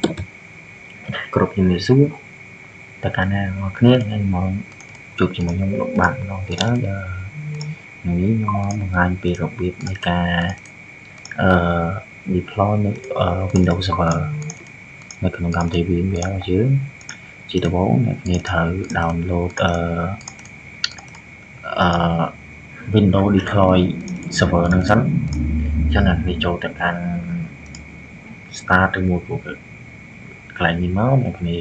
គ្រប់ជំរាបសួរទៅកាន់អ្នកគ្នាថ្ងៃមកជួបជាមួយខ្ញុំលោកបាទម្ដងទៀតហើយនេះខ្ញុំមកបង្ហាញពីរបៀបនៃការdeploy នៅ Windows Server នៅក្នុងកម្មវិធី VMware របស់យើងជាដំបូងអ្នកគ្នាត្រូវ download Windows Deploy Server ហ្នឹងសិនចឹងអ្នកគ្នាចូលទៅកាន់ Start ឬមួយ Google កន្លែងនេះមកអ្នកគ្នា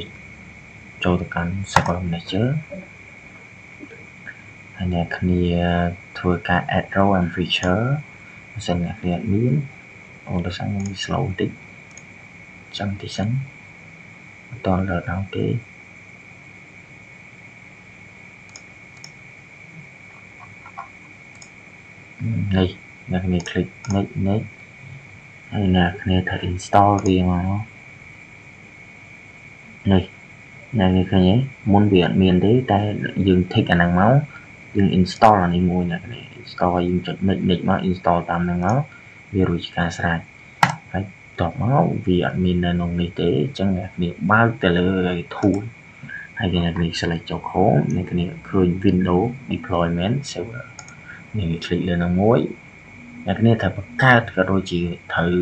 ចូលទៅកាន់ Server Manager ហើយអ្នកគ្នាធ្វើការ add role and feature បើសិនអ្នកគ្នាអត់មានដោយសារខ្ញុំ slow បន្តិចចាំតិចសិនអត់ដល់ដល់ដល់ទេនេះអ្នកគ្នា click next ហើយអ្នកគ្នាត្រូវ install វាមកនេះអ្នកគ្នាឃើញទេមុនវាអត់មានទេតែយើង tick អាហ្នឹងមកយើង install អានេះមួយអ្នកគ្នា install យើងចុច next មក install តាមហ្នឹងមកវារួចជាការស្រេចហើយតបមកវាអត់មាននៅក្នុងនេះទេអញ្ចឹងអ្នកគ្នាបើកទៅលើ tool ហើយអ្នកគ្នា select ចូល Chrome អ្នកគ្នាឃើញ Windows Deployment Server អ្នកគ្នា click លើហ្នឹងមួយអ្នកគ្នាត្រូវបង្កើតក៏ដូចជាត្រូវ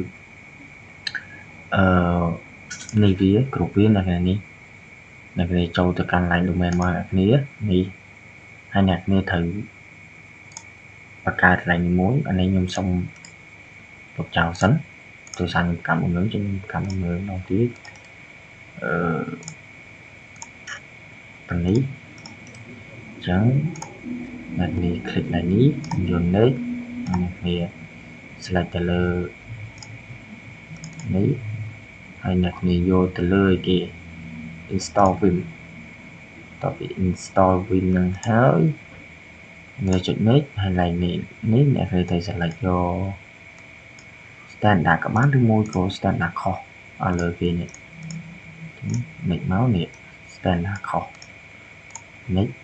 នេះវាគ្រប់វាអ្នកគ្នានេះអ្នកគ្នាចូលទៅកាន់ line domain មកអ្នកគ្នានេះហើយអ្នកគ្នាត្រូវបង្កើត line នេះមួយអានេះខ្ញុំសុំទុកចោលសិនដោយសារខ្ញុំកម្មមើលខ្ញុំកម្មមើលដល់ទៀតតានេះអញ្ចឹងអ្នកគ្នា click line នេះយក next អ្នកគ្នា select ទៅលើនេះហើយអ្នកគ្នាយកទៅលើគេ install vim តទៅ install vim នឹងហើយអ្នកចុច next ហើយ line នេះអ្នកគ្នាត្រូវ select យក standard ក៏បានឬមួយក៏ standard cost ឲ្យលើគេនេះ next មកនេះ standard cost next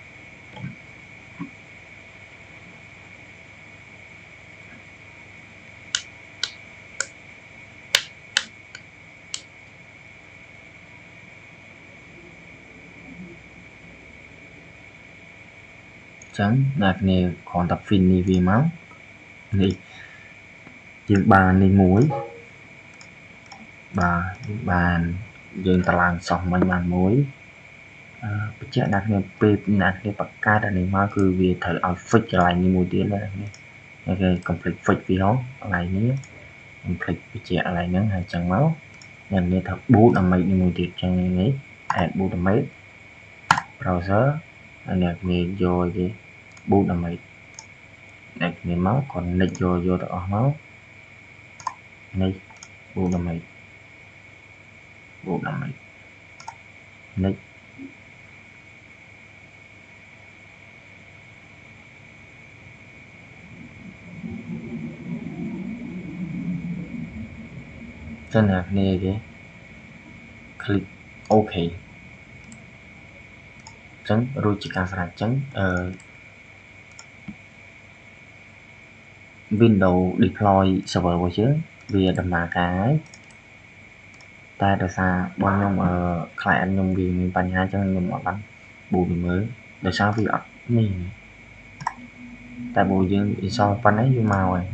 ចឹងអ្នកគ្នាគ្រាន់តែ fin នេះវាមកនេះយើងបាននេះមួយបាទបានយើងតឡើងសោះមិញបានមួយបញ្ជាក់អ្នកគ្នាពេលអ្នកគ្នាបង្កើតអានេះមកគឺវាត្រូវឲ្យ fix កន្លែងនេះមួយទៀតណាអ្នកគ្នា complete fix វាហ៎កន្លែងនេះ complete បញ្ជាក់កន្លែងហ្នឹងហើយចឹងមកអ្នកគ្នាថា boot image នេះមួយទៀតចឹងនេះ add boot image browser ហើយអ្នកគ្នាយកគេ boot image អ្នកគ្នាមកគាត់ next យកទៅអស់មក next boot image next ចឹងអ្នកគ្នាគេ click OK ចឹងរួចជាការស្រេចចឹងWindows Deploy Server របស់យើងវាដំណើរការហើយតែដោយសារបងខ្ញុំclient ខ្ញុំវាមានបញ្ហាចឹងខ្ញុំអត់បាន boot វាមើលដោយសារវាអត់នេះតែបើយើង install ប៉ុណ្ណេះវាមកហើយ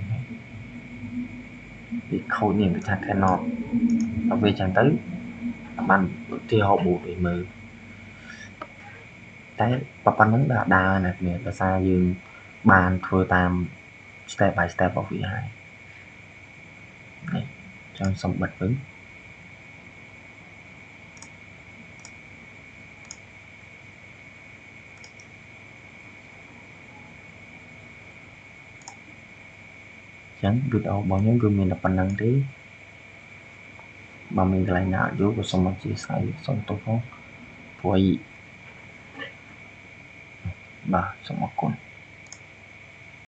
វាខូចនេះវាថា cannot ដល់ពេលចឹងទៅអត់បានឧទាហរណ៍ boot វាមើលតែប៉ុណ្ណឹងដើរណាគ្នាដោយសារយើងបានធ្វើតាម step by step របស់វាហើយនេះចង់សុំបិទវិញចឹងវីដេអូរបស់ខ្ញុំគឺមានតែប៉ុណ្្នឹងទេបើមានកន្លែងណាអត់យល់ក៏សូមអធិស្ឋានសូមទោសផងព្រោះបាទសូមអរគុណ